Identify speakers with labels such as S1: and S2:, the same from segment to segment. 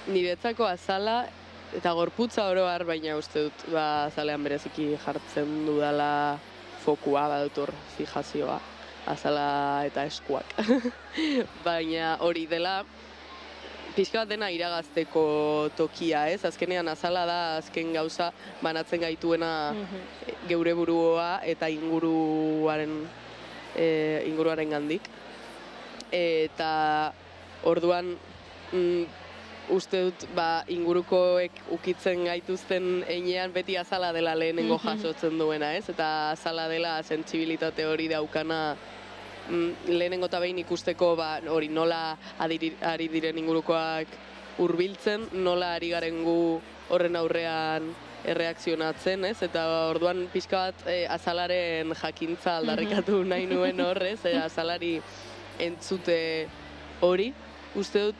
S1: niretzako azala eta gorputza oro har, baina uste dut azalean bereziki jartzen dudala fokua, badut hor fijazioa, azala eta eskuak. Baina hori dela, pixka bat dena iragazteko tokia, ez? Azkenean azala da azken gauza banatzen gaituena geure burua eta inguruaren gandik. Eta orduan uste dut ingurukoek ukitzen gaituzten heinean beti azala dela lehenengo jasotzen duena, ez? Eta azala dela sentsibilitate hori daukana lehenengo eta behin ikusteko hori nola ari diren ingurukoak hurbiltzen, nola ari garen gu horren aurrean erreakzionatzen, ez? Eta orduan pixka bat azalaren jakintza aldarrikatu nahi nuen horrez, azalari entzute hori. Uste dut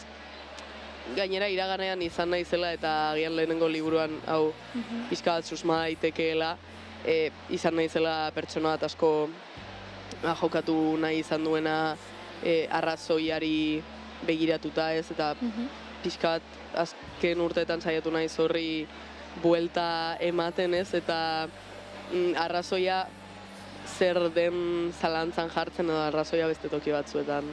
S1: gainera iraganean izan naizela eta agian lehenengo liburuan hau pixka bat susma daitekeela, izan naizela pertsona bat asko jokatu nahi izan duena arrazoiari begiratuta, ez? Eta pixka bat azken urteetan saiatu nahi horri buelta ematen, ez? Eta arrazoia zer den zalantzan jartzen edo arrazoia beste toki batzuetan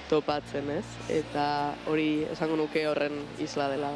S1: topatzen, ez? Eta hori esango nuke horren isla dela.